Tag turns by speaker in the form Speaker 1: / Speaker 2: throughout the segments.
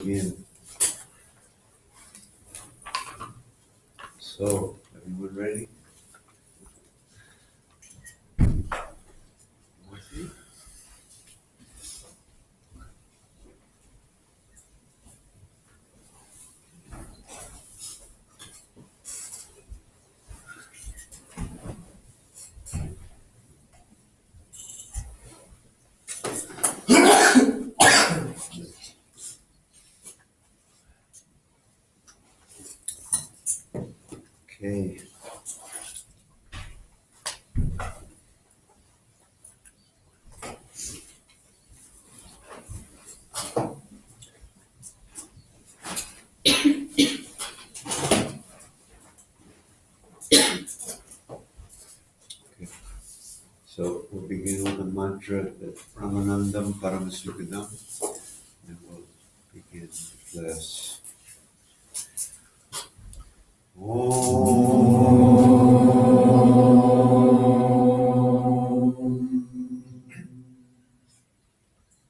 Speaker 1: begin. So, everyone ready? Okay. So we'll begin with the mantra that Ramanandam Paramasukadam, and we'll begin with this.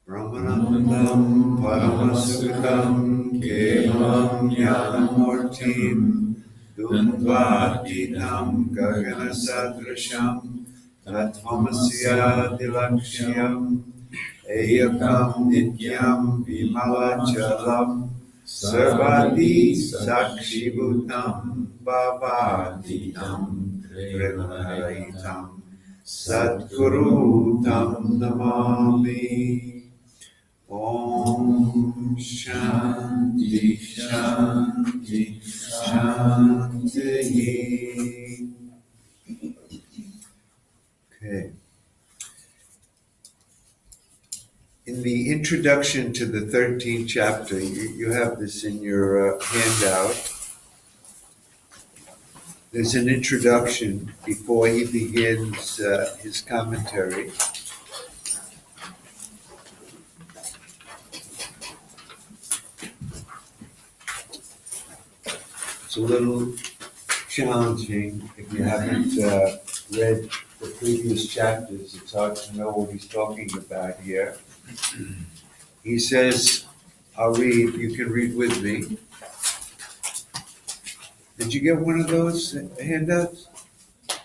Speaker 1: Brahmanandam Paramasukam Kevalam Jnanamurtim Dundvadidam Gaganasadrasham Tatvamasya Dilakshayam Ekam Nityam Vimalachalam Sarvadi Sakshibhutam Bhavadidam Trigunaraitam Sadguru Tam Namami. Om Shanti Shanti Shanti. Okay. In the introduction to the 13th chapter, you have this in your handout. There's an introduction before he begins his commentary. It's a little challenging if you haven't read the previous chapters. It's hard to know what he's talking about here. He says, I'll read, you can read with me. Did you get one of those handouts?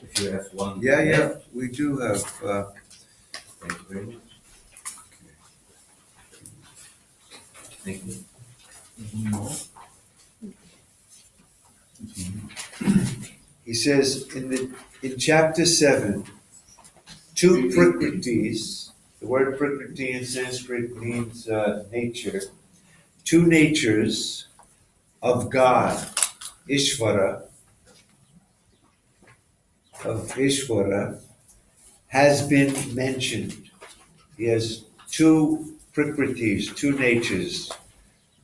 Speaker 2: If you have one.
Speaker 1: Yeah, we do have.
Speaker 2: Thank you very much. Thank you.
Speaker 1: He says in chapter 7, two Prakritis, the word Prakriti in Sanskrit means nature, two natures of God, Ishvara, has been mentioned. He has two Prakritis, two natures.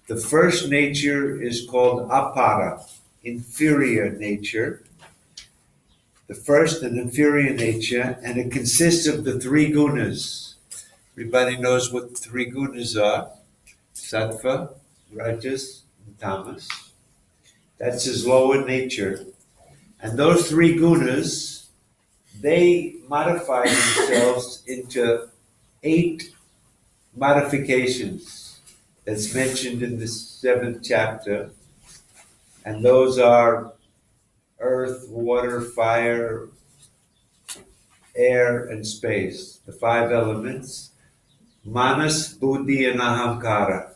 Speaker 1: The first nature is called Apara, inferior nature. The first and inferior nature, and it consists of the three gunas. Everybody knows what the three gunas are: sattva, rajas, and tamas. That's his lower nature. And those three gunas, they modify themselves into 8 modifications that's mentioned in the 7th chapter. And those are earth, water, fire, air, and space, the 5 elements. Manas, buddhi, and ahankara,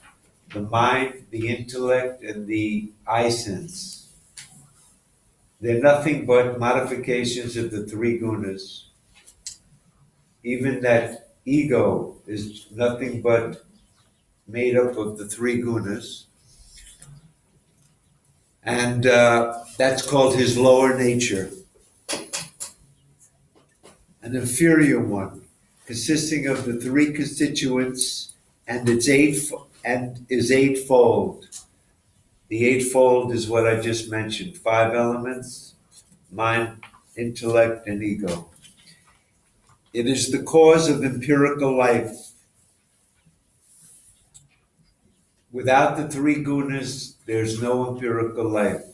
Speaker 1: the mind, the intellect, and the eye sense. They're nothing but modifications of the 3 gunas. Even that ego is nothing but made up of the 3 gunas. And that's called his lower nature. An inferior one, consisting of the 3 constituents and is eightfold. The eightfold is what I just mentioned: 5 elements, mind, intellect, and ego. It is the cause of empirical life. Without the 3 gunas, there's no empirical life.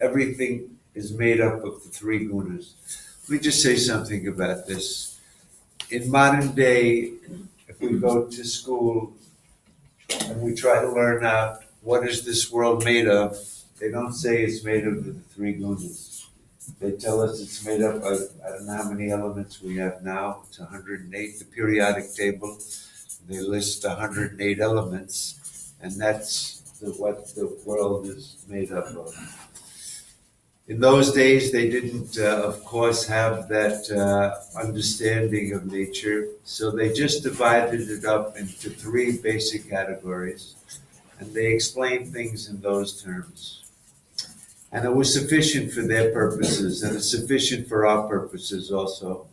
Speaker 1: Everything is made up of the 3 gunas. Let me just say something about this. In modern day, if we go to school, and we try to learn out what is this world made of, they don't say it's made of the three gunas. They tell us it's made up of, I don't know how many elements we have now, it's 108, the periodic table. They list 108 elements, and that's what the world is made up of. In those days, they didn't, of course, have that understanding of nature, so they just divided it up into three basic categories, and they explained things in those terms. And it was sufficient for their purposes, and it's sufficient for our purposes also,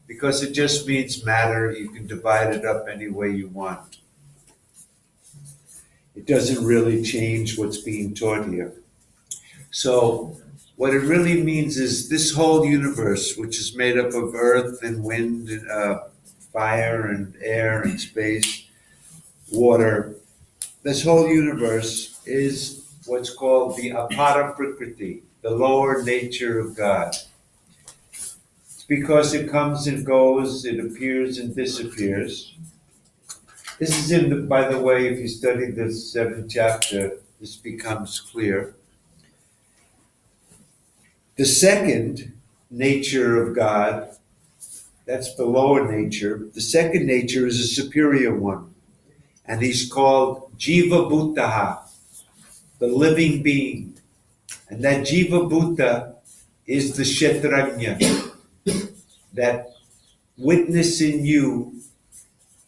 Speaker 1: because it just means matter. You can divide it up any way you want. It doesn't really change what's being taught here. So, what it really means is this whole universe, which is made up of earth and wind, and, fire and air and space, water, this whole universe is what's called the apara prakriti, the lower nature of God. It's because it comes and goes, it appears and disappears. This is by the way, if you study the 7th chapter, this becomes clear. The second nature of God, that's the lower nature. The second nature is a superior one. And he's called Jiva Bhutaha, the living being. And that Jiva Bhuta is the Kshetrajna. That witness in you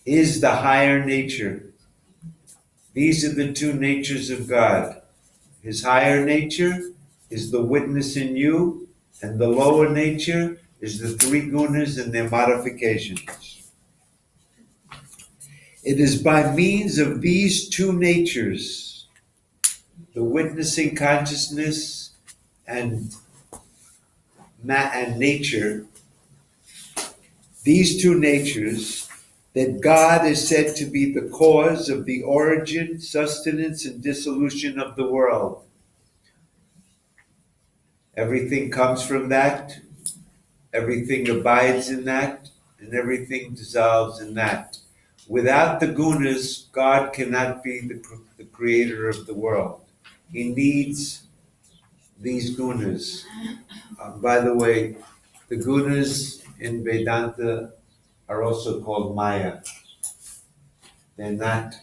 Speaker 1: is the higher nature. These are the two natures of God. His higher nature is the witness in you, and the lower nature is the three gunas and their modifications. It is by means of these two natures, the witnessing consciousness and nature, these two natures, that God is said to be the cause of the origin, sustenance, and dissolution of the world. Everything comes from that, everything abides in that, and everything dissolves in that. Without the gunas, God cannot be the creator of the world. He needs these gunas. By the way, the gunas in Vedanta are also called Maya. They're not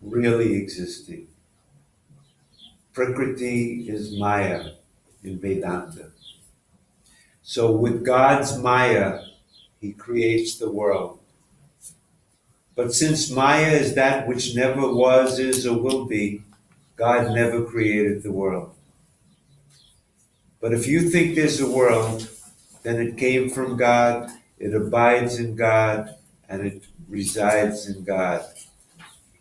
Speaker 1: really existing. Prakriti is Maya in Vedanta. So with God's Maya, he creates the world. But since Maya is that which never was, is, or will be, God never created the world. But if you think there's a world, then it came from God, it abides in God, and it resides in God.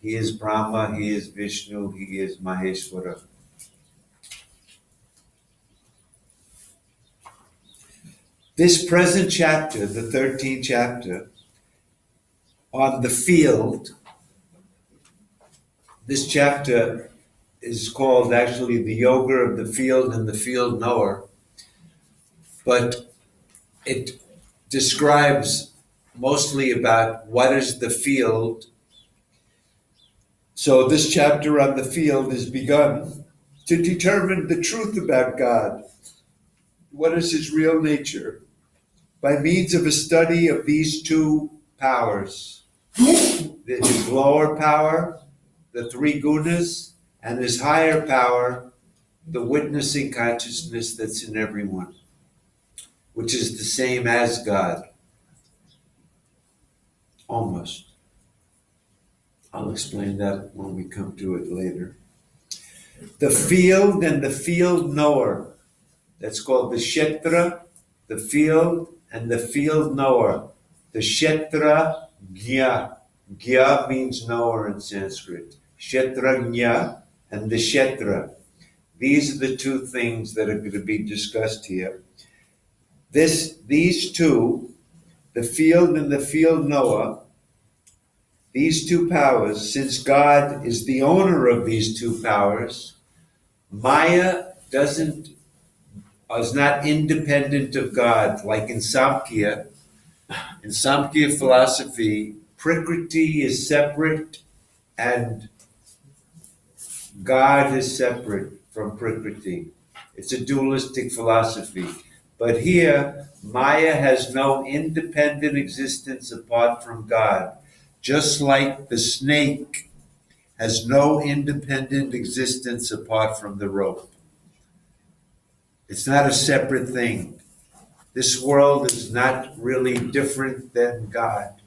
Speaker 1: He is Brahma, he is Vishnu, he is Maheshwara. This present chapter, the 13th chapter, on the field, this chapter is called actually the Yoga of the Field and the Field Knower, but it describes mostly about what is the field. So this chapter on the field is begun to determine the truth about God. What is his real nature? By means of a study of these two powers, his lower power, the three gunas, and his higher power, the witnessing consciousness that's in everyone, which is the same as God. Almost. I'll explain that when we come to it later. The field and the field knower, that's called the Kshetra, the field, and the field knower. The Kshetra Gya. Gya means knower in Sanskrit. Kshetrajna and the Kshetra. These are the two things that are going to be discussed here. These two, the field and the field knower, these two powers, since God is the owner of these two powers, Maya is not independent of God, like in Samkhya. In Samkhya philosophy, Prakriti is separate and God is separate from Prakriti. It's a dualistic philosophy. But here, Maya has no independent existence apart from God, just like the snake has no independent existence apart from the rope. It's not a separate thing. This world is not really different than God,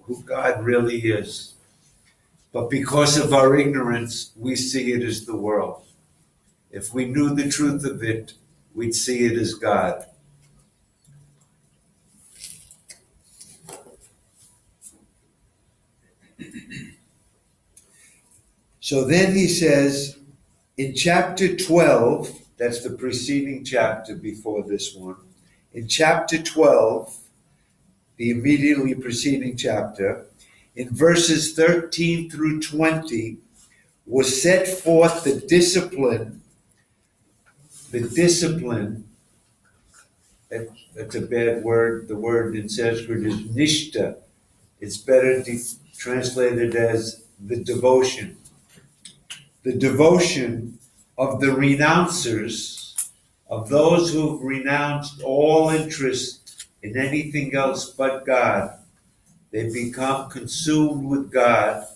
Speaker 1: who God really is. But because of our ignorance, we see it as the world. If we knew the truth of it, we'd see it as God. So then he says, in chapter 12, that's the preceding chapter before this one, in chapter 12, the immediately preceding chapter, in verses 13 through 20, was set forth the discipline, that's a bad word, the word in Sanskrit is nishta. It's better translated as the devotion. The devotion of the renouncers, of those who've renounced all interest in anything else but God. They become consumed with God.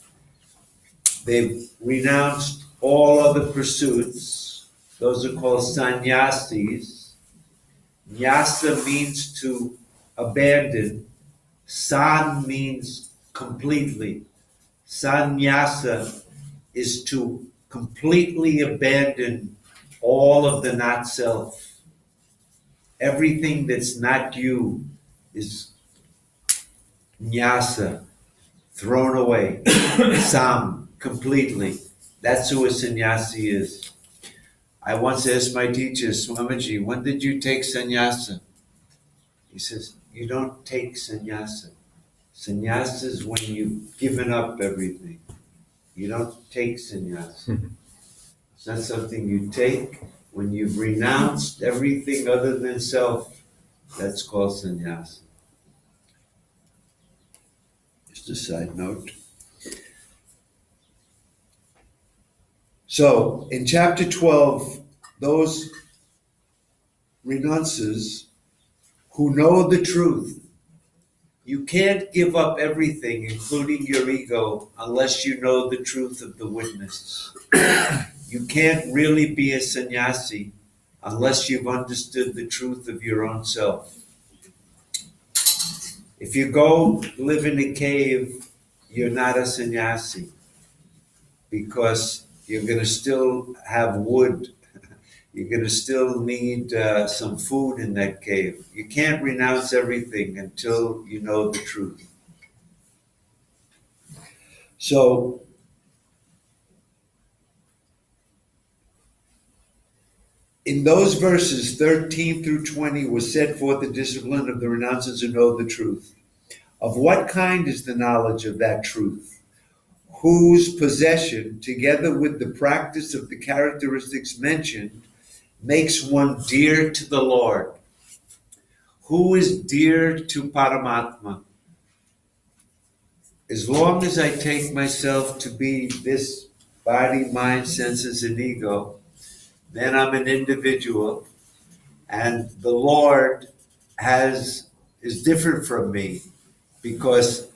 Speaker 1: They've renounced all other pursuits. Those are called sannyasis. Nyasa means to abandon. San means completely. Sannyasa is to completely abandon all of the not self. Everything that's not you is nyasa, thrown away. Sam, completely. That's who a sannyasi is. I once asked my teacher, Swamiji, when did you take sannyasa? He says, you don't take sannyasa. Sannyasa is when you've given up everything. You don't take sannyasa. It's not something you take. When you've renounced everything other than self, that's called sannyasa. Just a side note. So, in chapter 12, those renouncers who know the truth, you can't give up everything, including your ego, unless you know the truth of the witness. You can't really be a sannyasi unless you've understood the truth of your own self. If you go live in a cave, you're not a sannyasi because you're going to still have wood. You're going to still need some food in that cave. You can't renounce everything until you know the truth. So, in those verses, 13 through 20, was set forth the discipline of the renouncers who know the truth. Of what kind is the knowledge of that truth, whose possession, together with the practice of the characteristics mentioned, makes one dear to the Lord? Who is dear to Paramatma? As long as I take myself to be this body, mind, senses, and ego, then I'm an individual, and the Lord is different from me because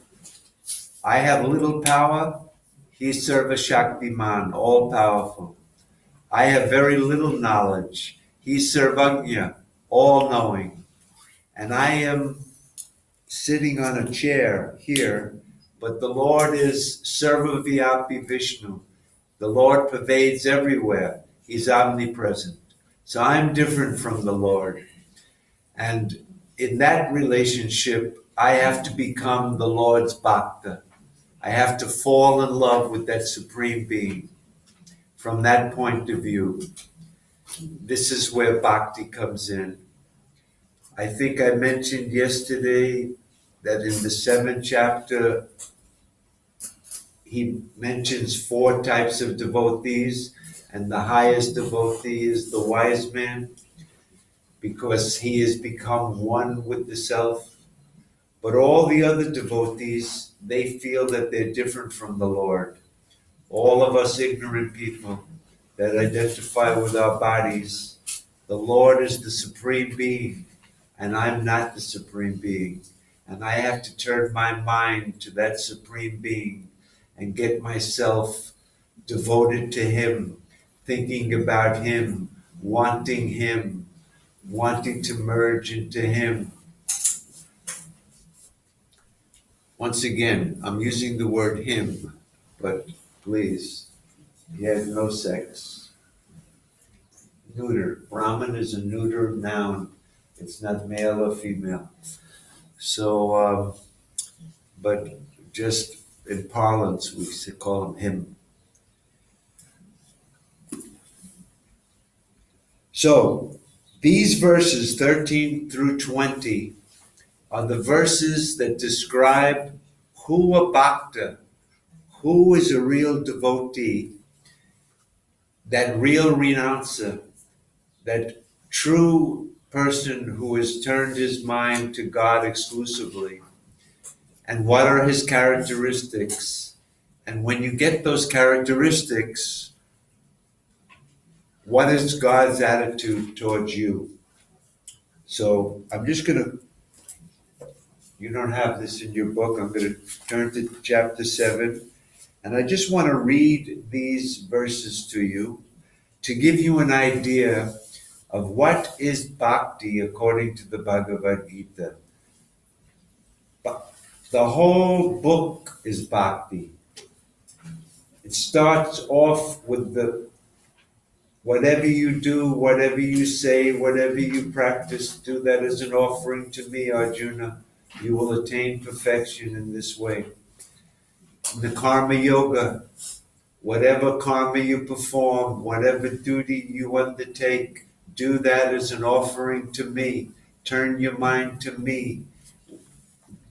Speaker 1: I have little power. He's Sarva Shaktiman, all powerful. I have very little knowledge. He's Sarvagnya, all knowing. And I am sitting on a chair here, but the Lord is Sarva Vyapi Vishnu. The Lord pervades everywhere. He's omnipresent. So I'm different from the Lord. And in that relationship, I have to become the Lord's bhakta. I have to fall in love with that Supreme Being. From that point of view, this is where bhakti comes in. I think I mentioned yesterday that in the 7th chapter, he mentions 4 types of devotees, and the highest devotee is the wise man, because he has become one with the self. But all the other devotees, they feel that they're different from the Lord. all of us ignorant people that identify with our bodies, the Lord is the supreme being, and I'm not the supreme being. And I have to turn my mind to that supreme being and get myself devoted to him, thinking about him, wanting to merge into him. Once again, I'm using the word him, but please, he has no sex. Neuter. Brahman is a neuter noun. It's not male or female. So, but just in parlance, we call him. So, these verses 13 through 20 are the verses that describe who a bhakta, who is a real devotee, that real renouncer, that true person who has turned his mind to God exclusively, and what are his characteristics. And when you get those characteristics, what is God's attitude towards you? So I'm just going to, you don't have this in your book, I'm going to turn to chapter 7, and I just want to read these verses to you to give you an idea of what is bhakti according to the Bhagavad Gita. The whole book is bhakti. It starts off with the whatever you do, whatever you say, whatever you practice, do that as an offering to me, Arjuna. You will attain perfection in this way. In the karma yoga, whatever karma you perform, whatever duty you undertake, do that as an offering to me. Turn your mind to me.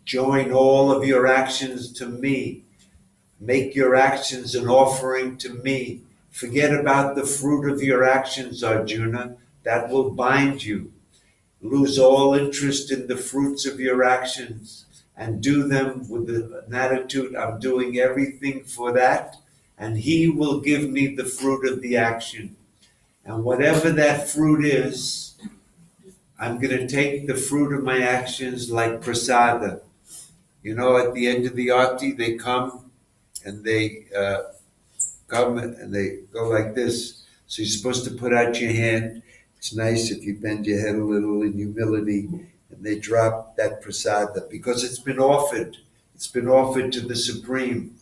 Speaker 1: Join all of your actions to me. Make your actions an offering to me. Forget about the fruit of your actions, Arjuna. That will bind you. Lose all interest in the fruits of your actions and do them with an attitude, I'm doing everything for that, and he will give me the fruit of the action. And whatever that fruit is, I'm going to take the fruit of my actions like prasada. You know, at the end of the arti, they come and they go like this. So you're supposed to put out your hand. It's nice if you bend your head a little in humility, and they drop that prasada because it's been offered. It's been offered to the Supreme.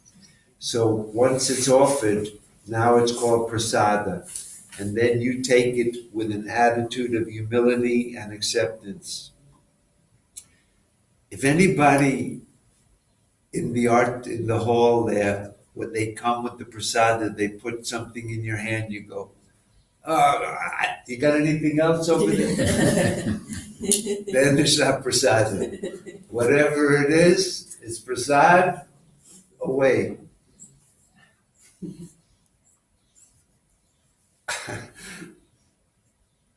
Speaker 1: So once it's offered, now it's called prasada. And then you take it with an attitude of humility and acceptance. If anybody in the hall there, when they come with the prasada, they put something in your hand, you go, oh, you got anything else over there? Then it's not prasada. Whatever it is, it's prasad, away.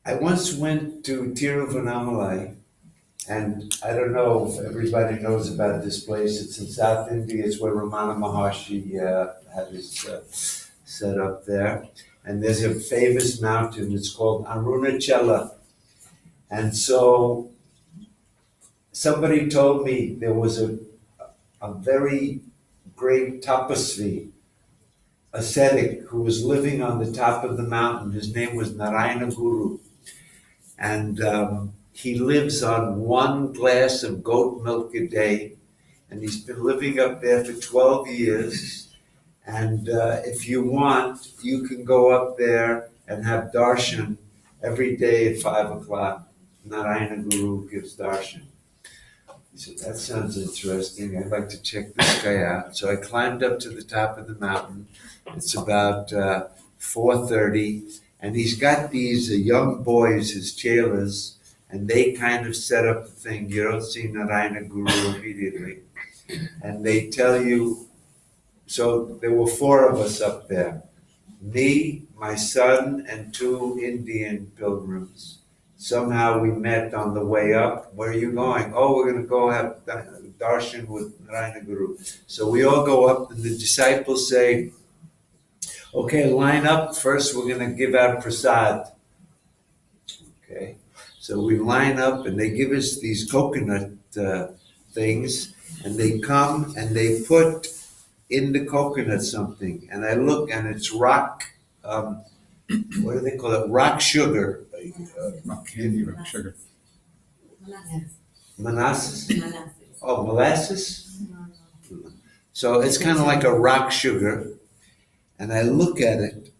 Speaker 1: I once went to Tiruvannamalai, and I don't know if everybody knows about this place. It's in South India. It's where Ramana Maharshi had his set up there. And there's a famous mountain. It's called Arunachala. And so somebody told me there was a very great tapasvi, ascetic, who was living on the top of the mountain. His name was Narayana Guru. And he lives on 1 glass of goat milk a day. And he's been living up there for 12 years. And if you want, you can go up there and have darshan every day at 5 o'clock. Narayana Guru gives darshan. He said, that sounds interesting. I'd like to check this guy out. So I climbed up to the top of the mountain. It's about 4:30. And he's got these young boys, his chelas, and they kind of set up the thing. You don't see Narayana Guru immediately. And they tell you, so there were 4 of us up there. Me, my son, and 2 Indian pilgrims. Somehow we met on the way up. Where are you going? Oh, we're going to go have darshan with Narayana Guru. So we all go up, and the disciples say, Okay, line up. First, we're gonna give out prasad. Okay, so we line up and they give us these coconut things, and they come and they put in the coconut something, and I look and it's rock, what do they call it? Rock sugar.
Speaker 3: Rock candy, rock sugar.
Speaker 1: Molasses? Oh, molasses? So it's kind of like a rock sugar, and I look at it,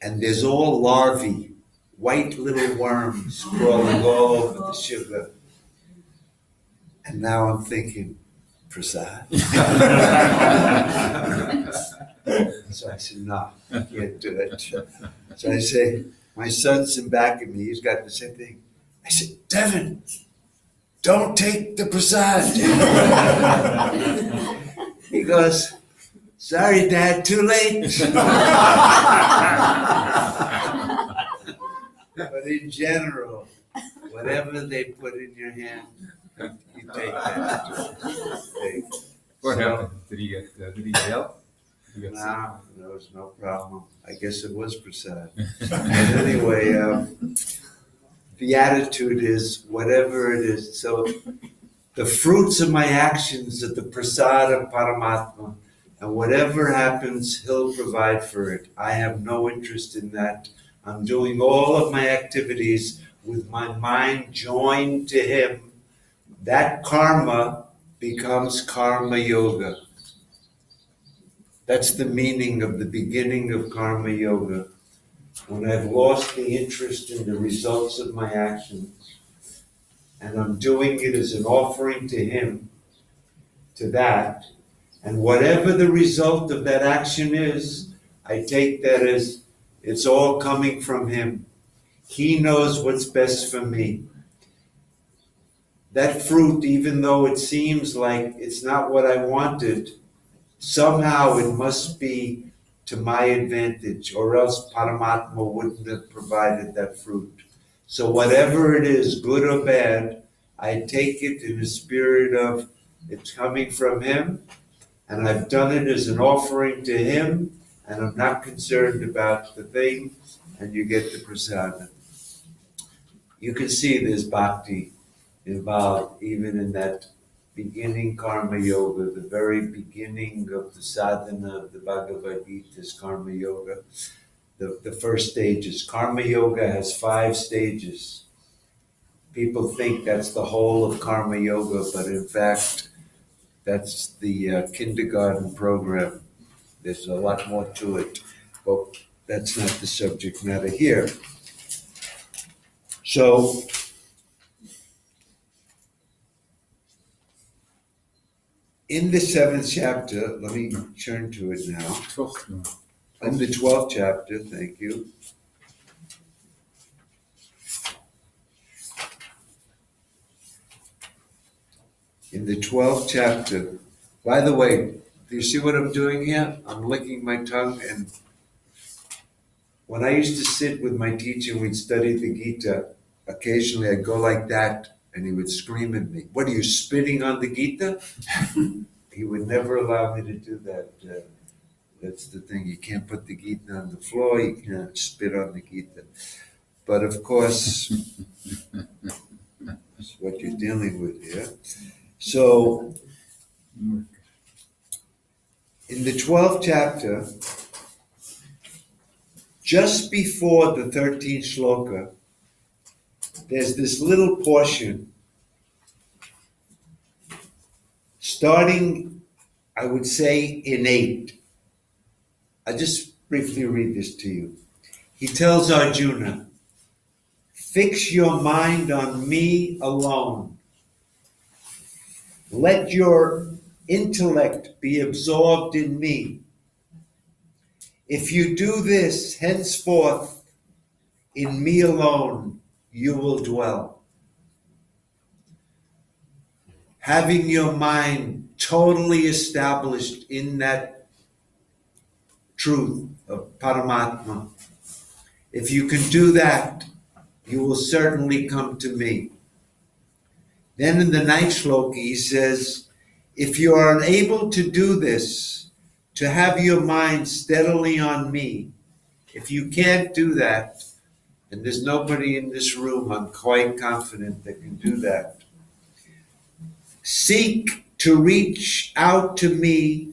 Speaker 1: and there's all larvae, white little worms crawling all over the sugar. And now I'm thinking, prasad. So I said, no, I can't do it. So I say, my son's in back of me, he's got the same thing. I said, Devin, don't take the prasad. He goes, sorry, Dad, too late. But in general, whatever they put in your hand, you take that.
Speaker 3: What
Speaker 1: So-
Speaker 3: happened? Did he yell? Did he get sick?
Speaker 1: No, there was no problem. I guess it was prasad. But anyway, the attitude is whatever it is. So the fruits of my actions are the prasad of Paramatma. And whatever happens, he'll provide for it. I have no interest in that. I'm doing all of my activities with my mind joined to him. That karma becomes karma yoga. That's the meaning of the beginning of karma yoga. When I've lost the interest in the results of my actions, and I'm doing it as an offering to him, to that, and whatever the result of that action is, I take that as it's all coming from him. He knows what's best for me. That fruit, even though it seems like it's not what I wanted, somehow it must be to my advantage, or else Paramatma wouldn't have provided that fruit. So whatever it is, good or bad, I take it in the spirit of it's coming from him, and I've done it as an offering to him, and I'm not concerned about the thing, and you get the prasadam. You can see there's bhakti involved even in that beginning karma yoga, the very beginning of the sadhana of the Bhagavad Gita is karma yoga. The first stage is karma yoga has 5 stages. People think that's the whole of karma yoga, but in fact, that's the kindergarten program. There's a lot more to it, but that's not the subject matter here. So, in the 7th chapter, let me turn to it now.
Speaker 3: 12th, no.
Speaker 1: In the 12th chapter, thank you. In the 12th chapter, by the way, do you see what I'm doing here? I'm licking my tongue, and when I used to sit with my teacher and we'd study the Gita, occasionally I'd go like that and he would scream at me, "What are you, spitting on the Gita?" He would never allow me to do that. That's the thing, you can't put the Gita on the floor, you can't spit on the Gita. But of course, that's what you're dealing with here. So, in the 12th chapter, just before the 13th shloka, there's this little portion starting, I would say, in 8. I'll just briefly read this to you. He tells Arjuna, "Fix your mind on me alone. Let your intellect be absorbed in me. If you do this, henceforth, in me alone you will dwell." Having your mind totally established in that truth of Paramatma, if you can do that, you will certainly come to me. Then in the 9th shloka he says, if you are unable to do this, to have your mind steadily on me. If you can't do that, and there's nobody in this room, I'm quite confident, that can do that. Seek to reach out to me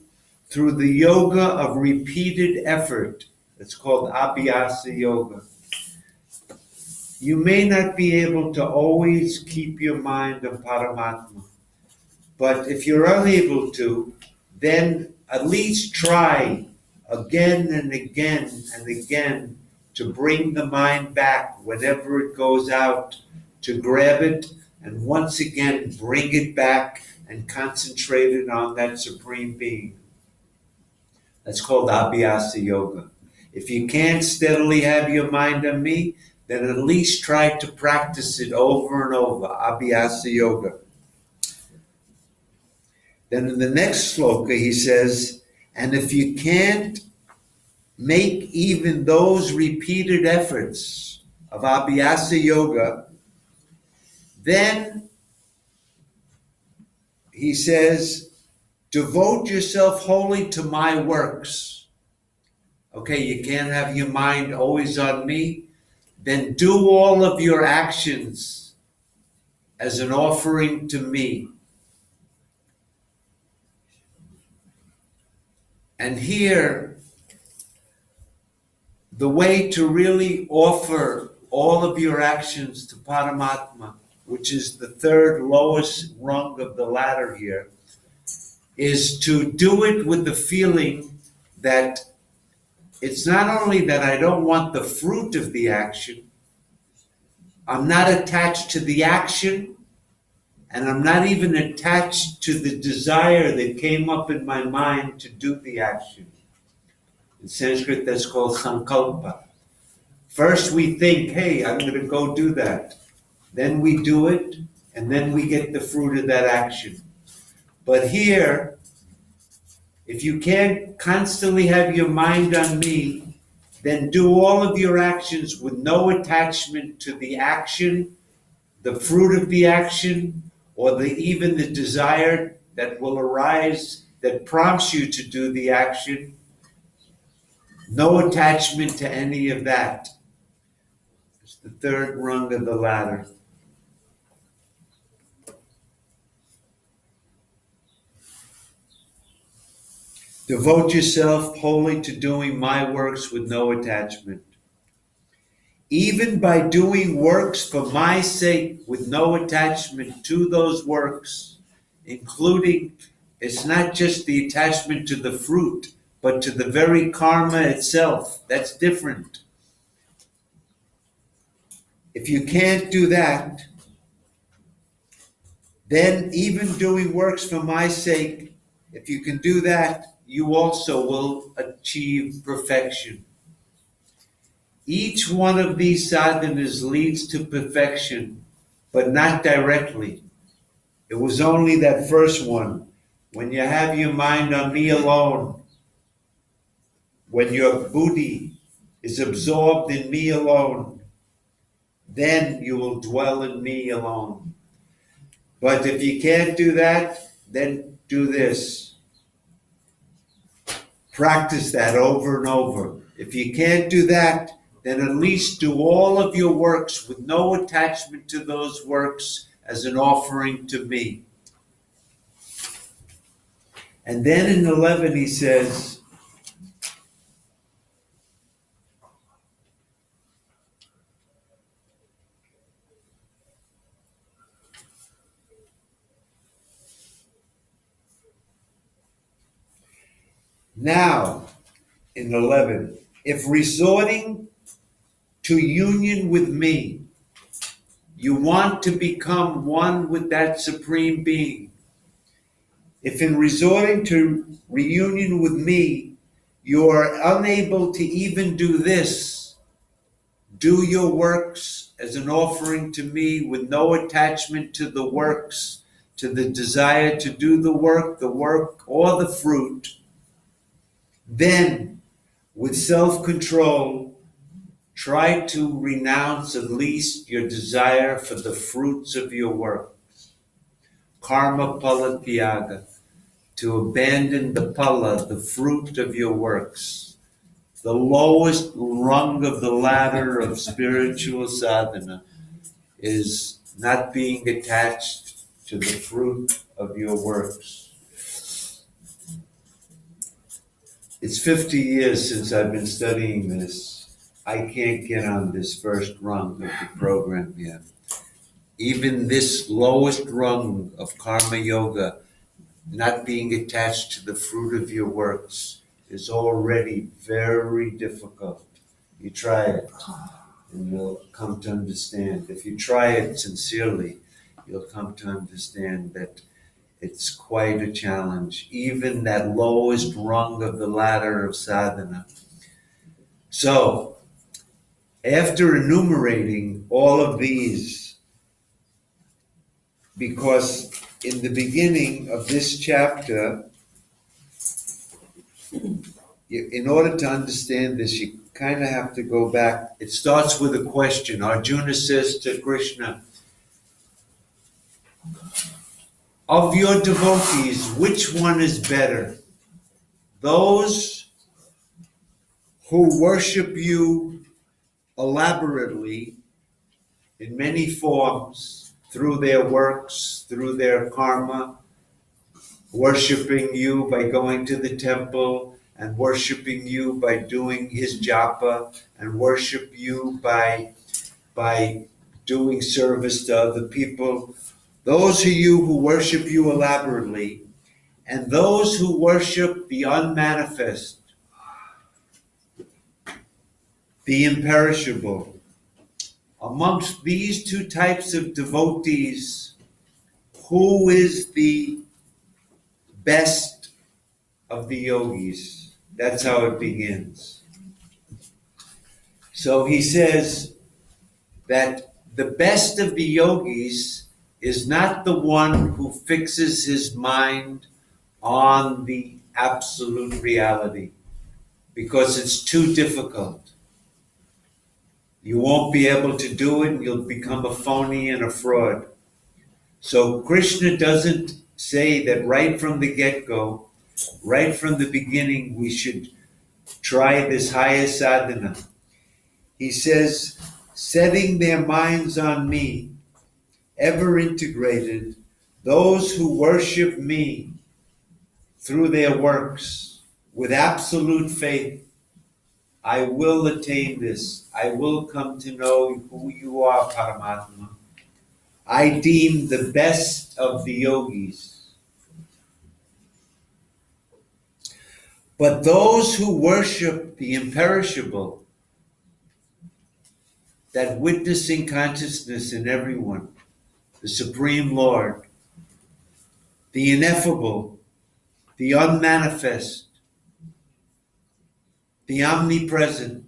Speaker 1: through the yoga of repeated effort. It's called Abhyasa Yoga. You may not be able to always keep your mind on Paramatma, but if you're unable to, then at least try again and again and again to bring the mind back whenever it goes out, to grab it and once again bring it back and concentrate it on that Supreme Being. That's called Abhyasa Yoga. If you can't steadily have your mind on me, then at least try to practice it over and over, Abhyasa Yoga. Then in the next sloka he says, and if you can't make even those repeated efforts of Abhyasa Yoga, then he says, devote yourself wholly to my works. Okay, you can't have your mind always on me, then do all of your actions as an offering to me. And here, the way to really offer all of your actions to Paramatma, which is the third lowest rung of the ladder here, is to do it with the feeling that it's not only that I don't want the fruit of the action, I'm not attached to the action, and I'm not even attached to the desire that came up in my mind to do the action. In Sanskrit, that's called sankalpa. First we think, hey, I'm going to go do that. Then we do it, and then we get the fruit of that action. But here, if you can't constantly have your mind on me, then do all of your actions with no attachment to the action, the fruit of the action, or even the desire that will arise that prompts you to do the action. No attachment to any of that. It's the third rung of the ladder. Devote yourself wholly to doing my works with no attachment. Even by doing works for my sake with no attachment to those works, including, it's not just the attachment to the fruit, but to the very karma itself. That's different. If you can't do that, then even doing works for my sake, if you can do that, you also will achieve perfection. Each one of these sadhanas leads to perfection, but not directly. It was only that first one, when you have your mind on me alone, when your buddhi is absorbed in me alone, then you will dwell in me alone. But if you can't do that, then do this. Practice that over and over. If you can't do that, then at least do all of your works with no attachment to those works as an offering to me. And then in 11 he says, now, in 11, if resorting to union with me, you want to become one with that Supreme Being. If in resorting to reunion with me, you are unable to even do this, do your works as an offering to me with no attachment to the works, to the desire to do the work or the fruit, then, with self-control, try to renounce at least your desire for the fruits of your works. Karma pala tyaga. to abandon the pala, the fruit of your works, the lowest rung of the ladder of spiritual sadhana is not being attached to the fruit of your works. It's 50 years since I've been studying this. I can't get on this first rung of the program yet. Even this lowest rung of karma yoga, not being attached to the fruit of your works, is already very difficult. You try it, and you'll come to understand. If you try it sincerely, you'll come to understand that it's quite a challenge, even that lowest rung of the ladder of sadhana. So, after enumerating all of these, because in the beginning of this chapter, in order to understand this, you kind of have to go back. It starts with a question. Arjuna says to Krishna, of your devotees, which one is better? Those who worship you elaborately in many forms, through their works, through their karma, worshiping you by going to the temple, and worshiping you by doing his japa, and worship you by doing service to other people. Those are you who worship you elaborately, and those who worship the unmanifest, the imperishable. Amongst these two types of devotees, who is the best of the yogis? That's how it begins. So he says that the best of the yogis is not the one who fixes his mind on the absolute reality, because it's too difficult. You won't be able to do it, and you'll become a phony and a fraud. So Krishna doesn't say that right from the get-go, right from the beginning, we should try this higher sadhana. He says, setting their minds on me, ever integrated, those who worship me through their works with absolute faith, I will attain this. I will come to know who you are, Paramatma. I deem the best of the yogis. But those who worship the imperishable, that witnessing consciousness in everyone, the Supreme Lord, the ineffable, the unmanifest, the omnipresent,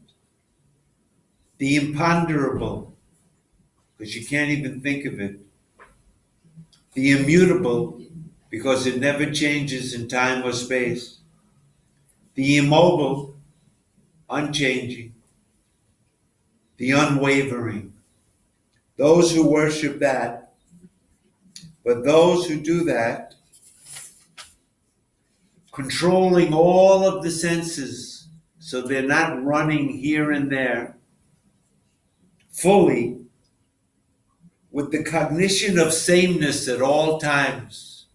Speaker 1: the imponderable, because you can't even think of it, the immutable, because it never changes in time or space, the immobile, unchanging, the unwavering. Those who worship that, but those who do that, controlling all of the senses, so they're not running here and there, fully, with the cognition of sameness at all times.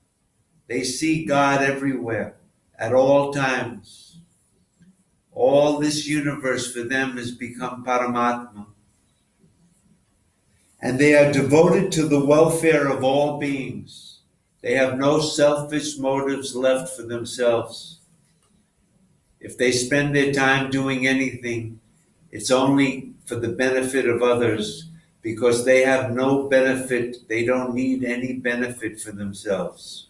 Speaker 1: They see God everywhere, at all times. All this universe for them has become Paramatma. And they are devoted to the welfare of all beings. They have no selfish motives left for themselves. If they spend their time doing anything, it's only for the benefit of others, because they have no benefit. They don't need any benefit for themselves.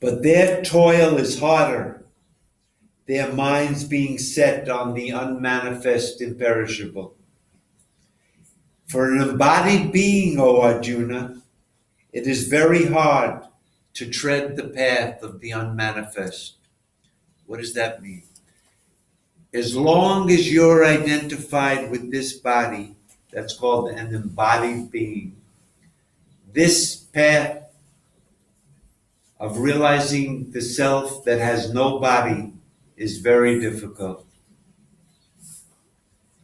Speaker 1: But their toil is harder, their minds being set on the unmanifest imperishable. For an embodied being, O Arjuna, it is very hard to tread the path of the unmanifest. What does that mean? As long as you're identified with this body, that's called an embodied being, this path of realizing the self that has no body is very difficult.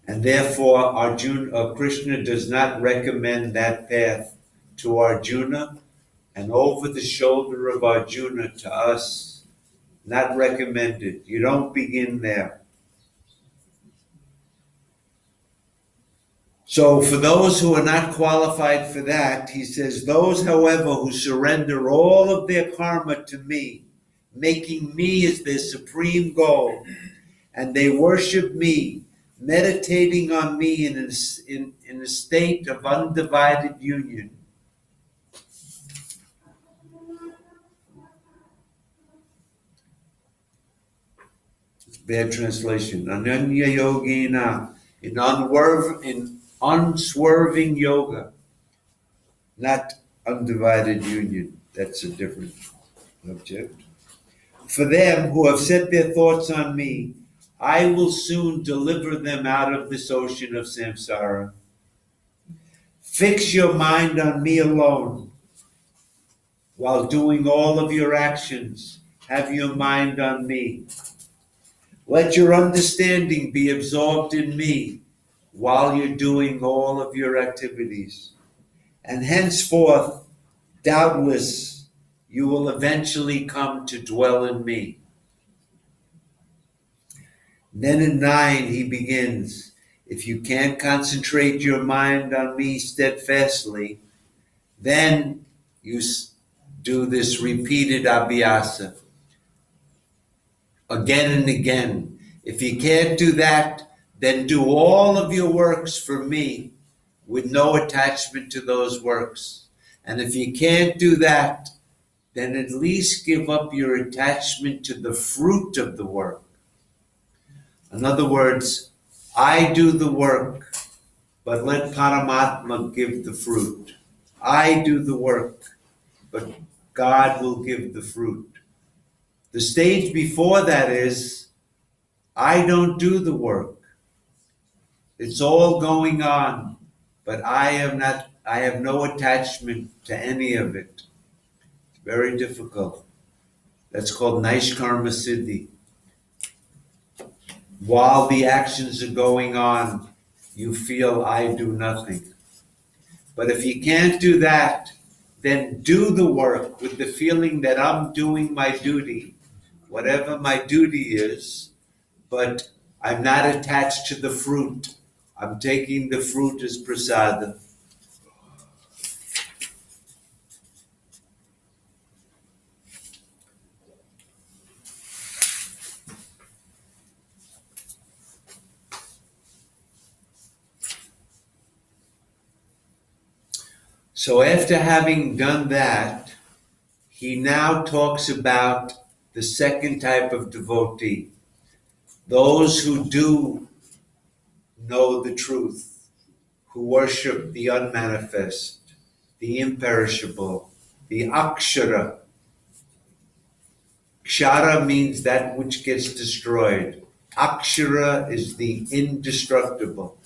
Speaker 1: And therefore, Krishna does not recommend that path to Arjuna, and over the shoulder of Arjuna to us, not recommended. You don't begin there. So for those who are not qualified for that, he says, those, however, who surrender all of their karma to me, making me as their supreme goal, and they worship me, meditating on me in a state of undivided union. Bad translation. Ananya yogina, in unswerving yoga, not undivided union. That's a different object. For them who have set their thoughts on me, I will soon deliver them out of this ocean of samsara. Fix your mind on me alone. While doing all of your actions, have your mind on me. Let your understanding be absorbed in me while you're doing all of your activities. And henceforth, doubtless, you will eventually come to dwell in me. Then in 9, he begins, if you can't concentrate your mind on me steadfastly, then you do this repeated abhyasa. Again and again. If you can't do that, then do all of your works for me with no attachment to those works. And if you can't do that, then at least give up your attachment to the fruit of the work. In other words, I do the work, but let Paramatma give the fruit. I do the work, but God will give the fruit. The stage before that is, I don't do the work. It's all going on, but I have no attachment to any of it. It's very difficult. That's called Naishkarma Siddhi. While the actions are going on, you feel I do nothing. But if you can't do that, then do the work with the feeling that I'm doing my duty, whatever my duty is, but I'm not attached to the fruit. I'm taking the fruit as prasada. So after having done that, he now talks about the second type of devotee. Those who do know the truth, who worship the unmanifest, the imperishable, the akshara. Kshara means that which gets destroyed. Akshara is the indestructible.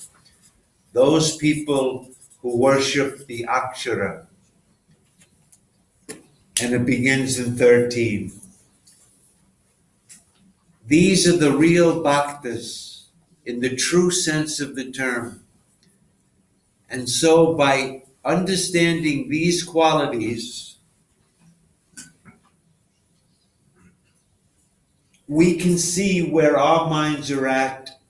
Speaker 1: Those people who worship the akshara. And it begins in 13. These are the real bhaktas in the true sense of the term. And so by understanding these qualities, we can see where our minds are at.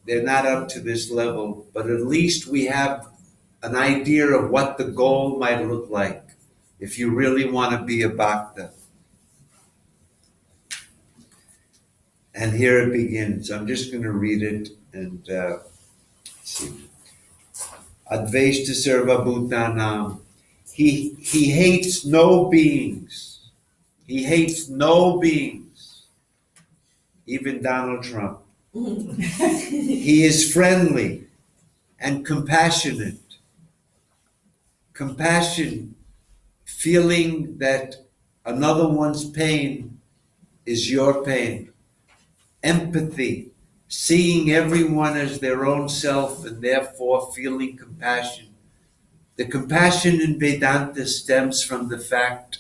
Speaker 1: They're not up to this level, but at least we have an idea of what the goal might look like if you really want to be a bhakta. And here it begins. I'm just going to read it and see. Advaita sarva bhutanam. He hates no beings. He hates no beings. Even Donald Trump. He is friendly and compassionate. Compassion, feeling that another one's pain is your pain. Empathy, seeing everyone as their own self and therefore feeling compassion. The compassion in Vedanta stems from the fact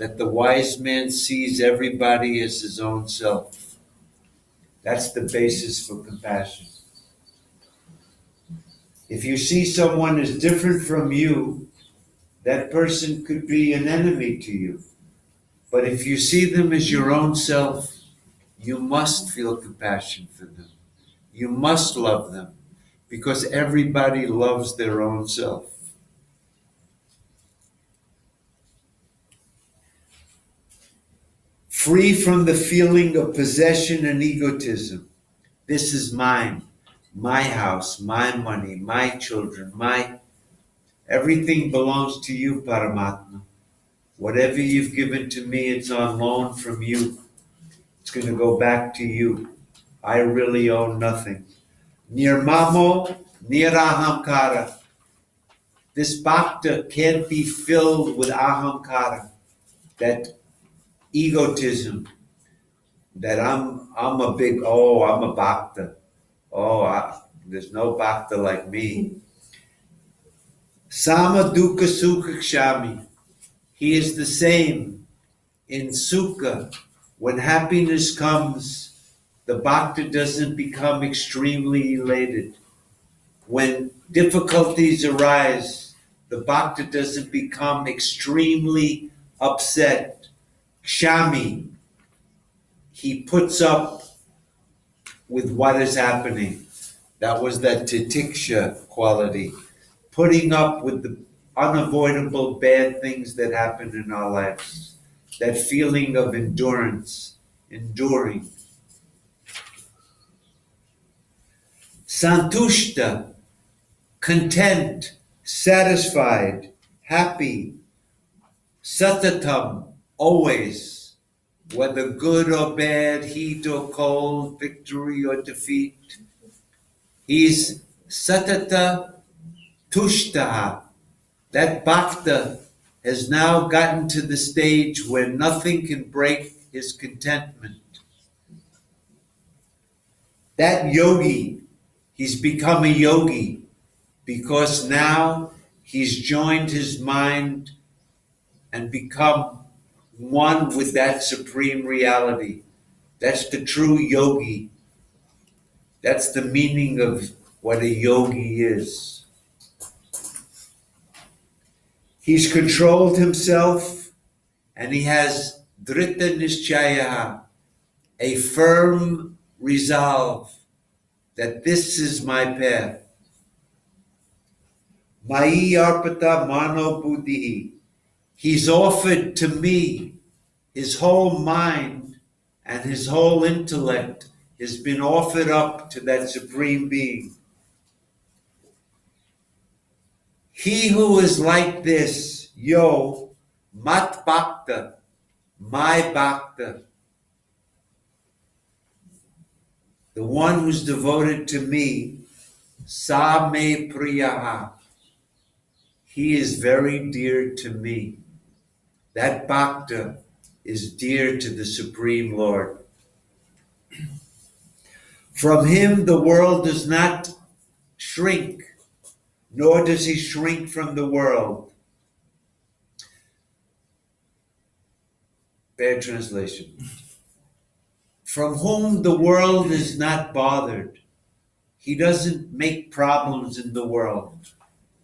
Speaker 1: that the wise man sees everybody as his own self. That's the basis for compassion. If you see someone as different from you, that person could be an enemy to you. But if you see them as your own self, you must feel compassion for them. You must love them, because everybody loves their own self. Free from the feeling of possession and egotism. This is mine, my house, my money, my children, everything belongs to you, Paramatma. Whatever you've given to me, it's on loan from you. It's going to go back to you. I really own nothing. Nirmamo nirahamkara. This bhakta can't be filled with ahamkara, that egotism, that I'm a bhakta. There's no bhakta like me. Sama dukkha sukha kshami. He is the same in sukha. When happiness comes, the bhakta doesn't become extremely elated. When difficulties arise, the bhakta doesn't become extremely upset. Kshami, he puts up with what is happening. That was that titiksha quality. Putting up with the unavoidable bad things that happen in our lives. That feeling of endurance, enduring. Santushta, content, satisfied, happy. Satatam, always, whether good or bad, heat or cold, victory or defeat. He's satata tushtaha. That bhakta has now gotten to the stage where nothing can break his contentment. That yogi, he's become a yogi because now he's joined his mind and become one with that supreme reality. That's the true yogi. That's the meaning of what a yogi is. He's controlled himself and he has drita nishchaya, a firm resolve that this is my path. Mai arpata mano buddhi. He's offered to me his whole mind and his whole intellect has been offered up to that supreme being. He who is like this, mat bhakta, my bhakta, the one who's devoted to me, sa me priyaha, he is very dear to me. That bhakta is dear to the Supreme Lord. From him the world does not shrink, nor does he shrink from the world. Bad translation. From whom the world is not bothered. He doesn't make problems in the world.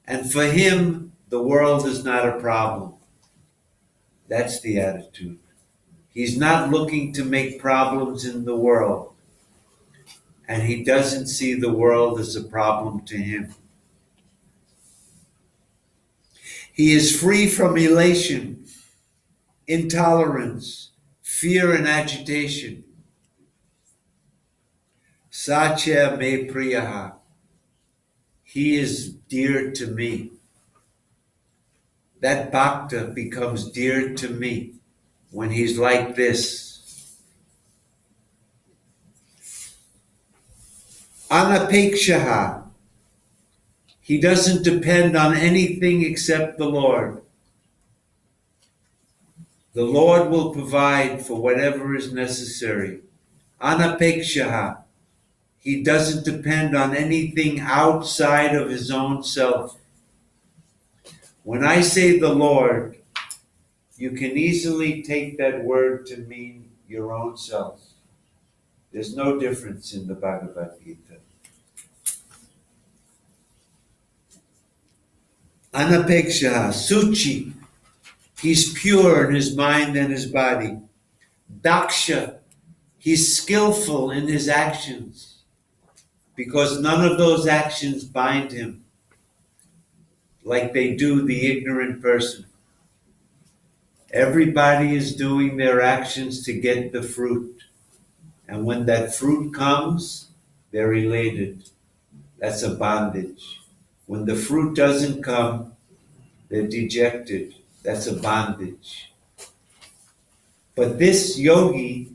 Speaker 1: And for him, the world is not a problem. That's the attitude. He's not looking to make problems in the world. And he doesn't see the world as a problem to him. He is free from elation, intolerance, fear, and agitation. Satya me priyaha. He is dear to me. That bhakta becomes dear to me when he's like this. Anapekshaha. He doesn't depend on anything except the Lord. The Lord will provide for whatever is necessary. Anapekshaha. He doesn't depend on anything outside of his own self. When I say the Lord, you can easily take that word to mean your own self. There's no difference in the Bhagavad Gita. Anapeksha, Suchi, he's pure in his mind and his body. Daksha, he's skillful in his actions because none of those actions bind him like they do the ignorant person. Everybody is doing their actions to get the fruit. And when that fruit comes, they're elated. That's a bondage. When the fruit doesn't come, they're dejected. That's a bondage. But this yogi,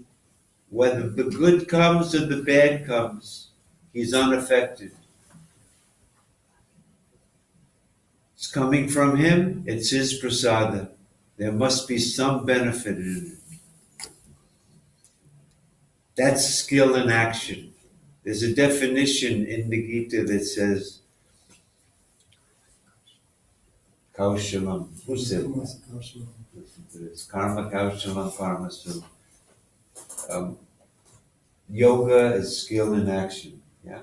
Speaker 1: whether the good comes or the bad comes, he's unaffected. It's coming from him, it's his prasada. There must be some benefit in it. That's skill in action. There's a definition in the Gita that says, Kaushalam. Who said that? It's karma kaushalam karma sulam. Yoga is skill in action. Yeah.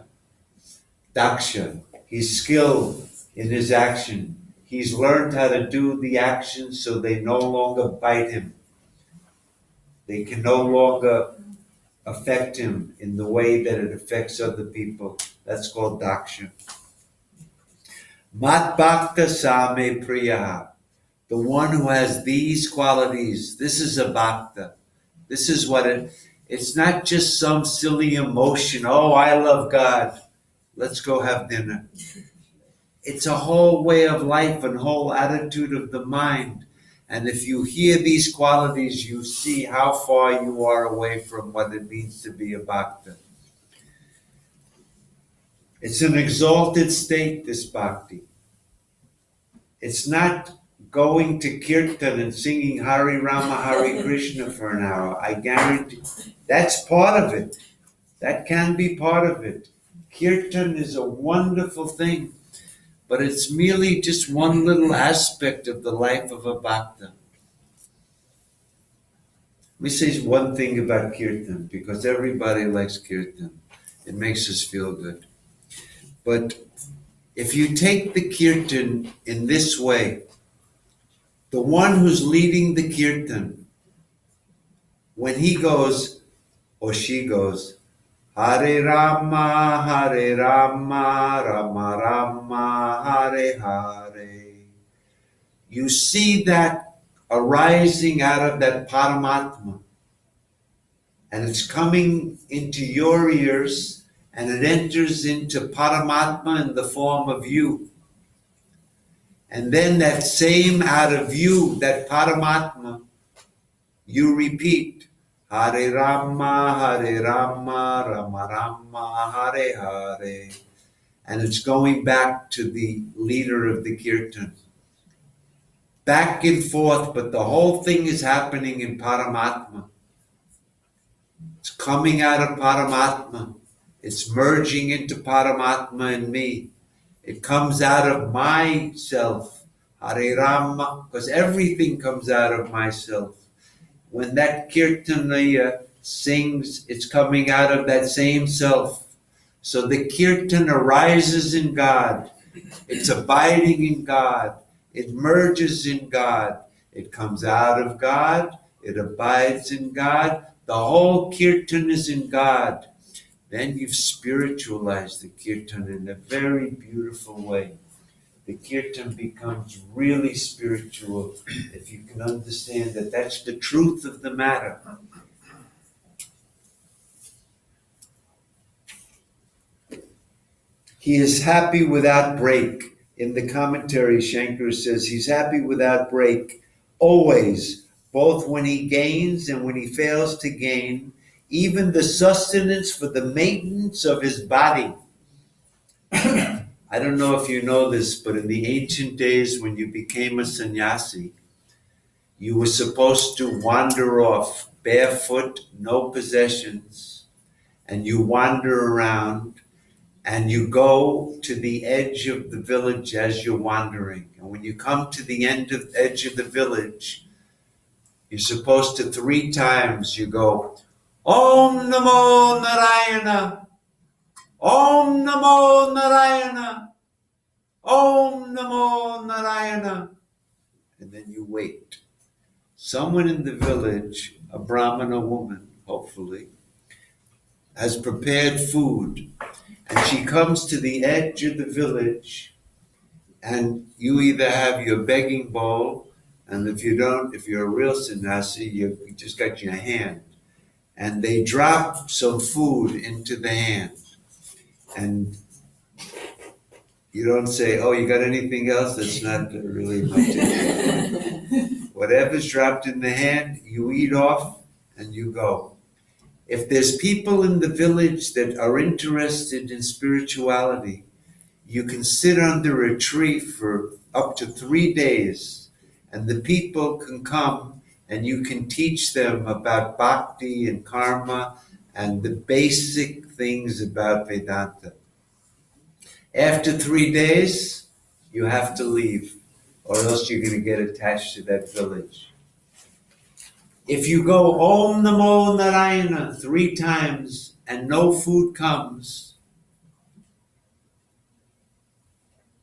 Speaker 1: Daksha, he's skilled in his action. He's learned how to do the actions so they no longer bite him. They can no longer affect him in the way that it affects other people. That's called daksha. Mat bhakta same priya. The one who has these qualities. This is a bhakta. This is what it's not just some silly emotion. Oh, I love God. Let's go have dinner. It's a whole way of life and whole attitude of the mind. And if you hear these qualities, you see how far you are away from what it means to be a bhakta. It's an exalted state, this bhakti. It's not going to kirtan and singing Hari Rama, Hari Krishna for an hour. I guarantee that's part of it. That can be part of it. Kirtan is a wonderful thing, but it's merely just one little aspect of the life of a bhakta. Let me say one thing about kirtan, because everybody likes kirtan. It makes us feel good. But if you take the kirtan in this way, the one who's leading the kirtan, when he goes or she goes, Hare Rama, Rama Rama, Hare Hare, you see that arising out of that Paramatma, and it's coming into your ears, and it enters into Paramatma in the form of you. And then that same out of you, that Paramatma, you repeat, Hare Rama, Rama Rama, Hare Hare. And it's going back to the leader of the kirtan. Back and forth, but the whole thing is happening in Paramatma. It's coming out of Paramatma. It's merging into Paramatma in me. It comes out of myself, Hare Rama, because everything comes out of myself. When that kirtanaya sings, it's coming out of that same self. So the kirtan arises in God. It's abiding in God. It merges in God. It comes out of God. It abides in God. The whole kirtan is in God. Then you've spiritualized the kirtan in a very beautiful way. The kirtan becomes really spiritual if you can understand that that's the truth of the matter. He is happy without break. In the commentary, Shankar says he's happy without break, always, both when he gains and when he fails to gain, even the sustenance for the maintenance of his body. I don't know if you know this, but in the ancient days when you became a sannyasi, you were supposed to wander off barefoot, no possessions, and you wander around and you go to the edge of the village as you're wandering. And when you come to the edge of the village, You're supposed to 3 times you go, Om Namo Narayana, Om Namo Narayana, Om Namo Narayana. And then you wait. Someone in the village, a Brahmana woman, hopefully, has prepared food. And she comes to the edge of the village, and you either have your begging bowl, and if you don't, if you're a real sannyasi, you just got your hand. And they drop some food into the hand. And you don't say, oh, you got anything else? That's not really much. Whatever's dropped in the hand, you eat off and you go. If there's people in the village that are interested in spirituality, you can sit under a tree for up to 3 days, and the people can come and you can teach them about bhakti and karma and the basic things about Vedanta. After 3 days, you have to leave, or else you're going to get attached to that village. If you go Om Namo Narayana 3 times and no food comes,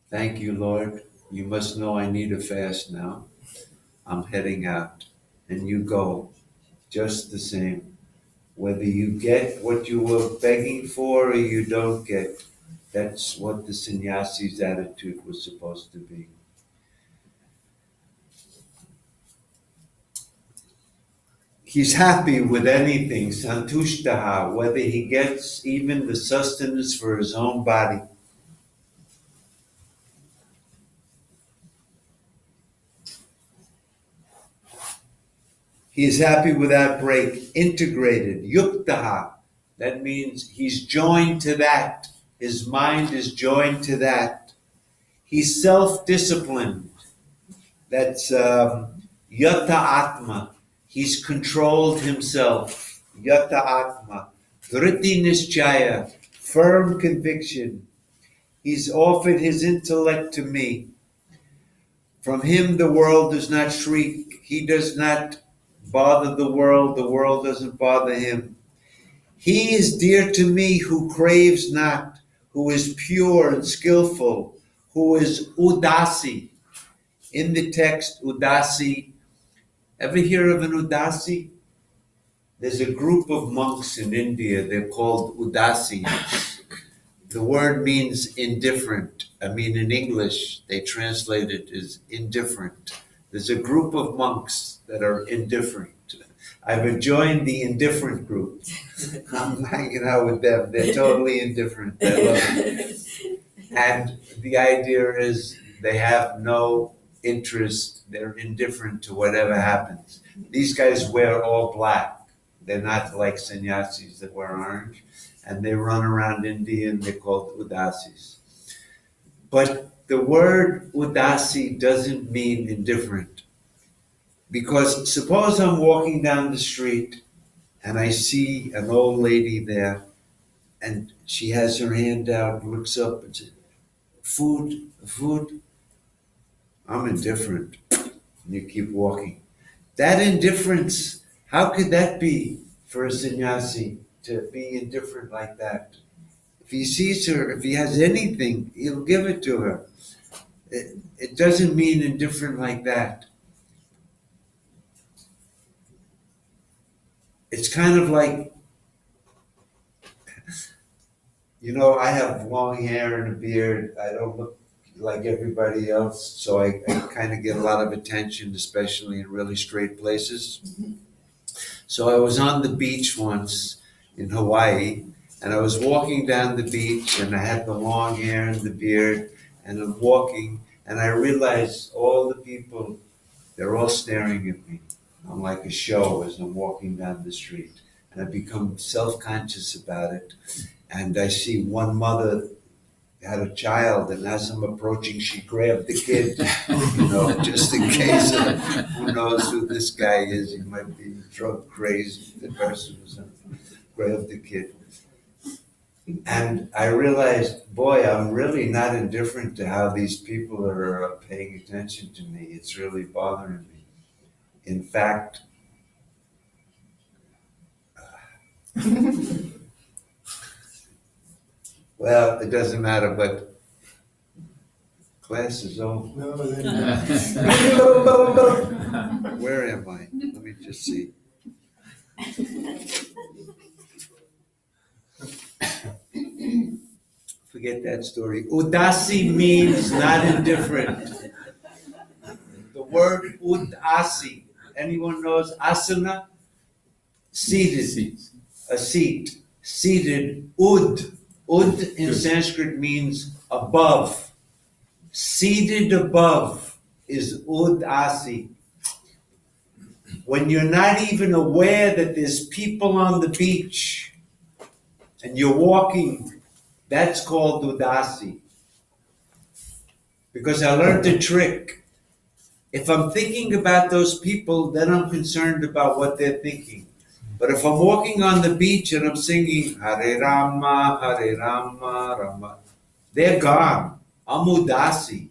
Speaker 1: thank you, Lord. You must know I need a fast now. I'm heading out. And you go just the same. Whether you get what you were begging for or you don't get, that's what the sannyasi's attitude was supposed to be. He's happy with anything, santushtaha, whether he gets even the sustenance for his own body. He is happy without break, integrated, yuktaha. That means he's joined to that. His mind is joined to that. He's self-disciplined. That's yata atma. He's controlled himself. Yata atma. Dhriti nischaya. Firm conviction. He's offered his intellect to me. From him the world does not shriek. He does not bother the world doesn't bother him. He is dear to me who craves not, who is pure and skillful, who is udasi. In the text, udasi, ever hear of an udasi? There's a group of monks in India, they're called udasis. The word means indifferent. In English, they translate it as indifferent. There's a group of monks that are indifferent. I've joined the indifferent group. I'm hanging out with them. They're totally indifferent. I love it. And the idea is they have no interest. They're indifferent to whatever happens. These guys wear all black. They're not like sannyasis that wear orange. And they run around India and they're called udasis. But the word udasi doesn't mean indifferent. Because suppose I'm walking down the street and I see an old lady there and she has her hand out, looks up and says, food. I'm indifferent. And you keep walking. That indifference, how could that be for a sannyasi to be indifferent like that? If he sees her, if he has anything, he'll give it to her. It doesn't mean indifferent like that. It's kind of like, I have long hair and a beard. I don't look like everybody else, so I kind of get a lot of attention, especially in really straight places. So I was on the beach once in Hawaii, and I was walking down the beach, and I had the long hair and the beard, and I'm walking, and I realized all the people, they're all staring at me. I'm like a show as I'm walking down the street. And I become self-conscious about it. And I see one mother had a child, and as I'm approaching, she grabbed the kid, just in case who knows who this guy is. He might be drug crazy. The person was grabbed the kid. And I realized, boy, I'm really not indifferent to how these people are paying attention to me. It's really bothering me. In fact, Well, it doesn't matter, but class is over.
Speaker 4: No,
Speaker 1: Where am I? Let me just see. Forget that story. Udasi means not indifferent. The word udasi, anyone knows asana? Seated,
Speaker 3: Seats.
Speaker 1: a seat, seated, ud. Ud in
Speaker 3: Good.
Speaker 1: Sanskrit means above. Seated above is udasi. When you're not even aware that there's people on the beach and you're walking, that's called udasi. Because I learned a trick. If I'm thinking about those people, then I'm concerned about what they're thinking. But if I'm walking on the beach and I'm singing Hare Rama, Rama, they're gone. I'm udasi.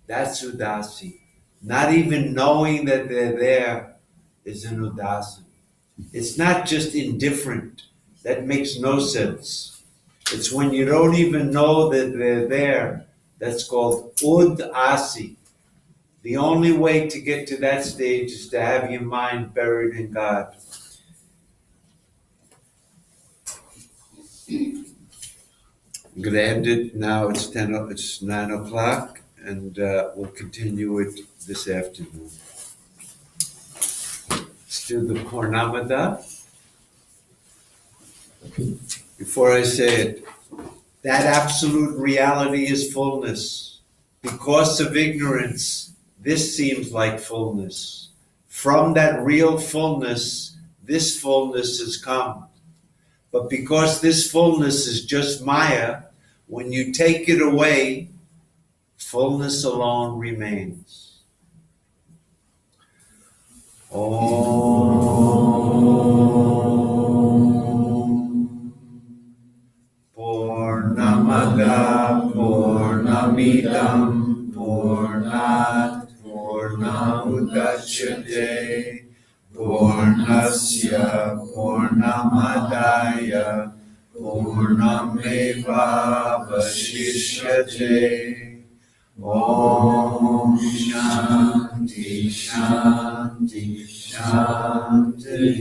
Speaker 1: That's udasi. Not even knowing that they're there is an udasi. It's not just indifferent. That makes no sense. It's when you don't even know that they're there. That's called udasi. The only way to get to that stage is to have your mind buried in God. I'm going to end it now. It's 9 o'clock, and we'll continue it this afternoon. Let's do the Purnamada. Before I say it, that absolute reality is fullness. Because of ignorance, this seems like fullness. From that real fullness, this fullness has come. But because this fullness is just Maya, when you take it away, fullness alone remains. Om Purnamada Purnamidam Purnat Purnamudachyate Purnasya Purnamadaya Purnameva Vashishyate. Om Shanti Shanti Shanti.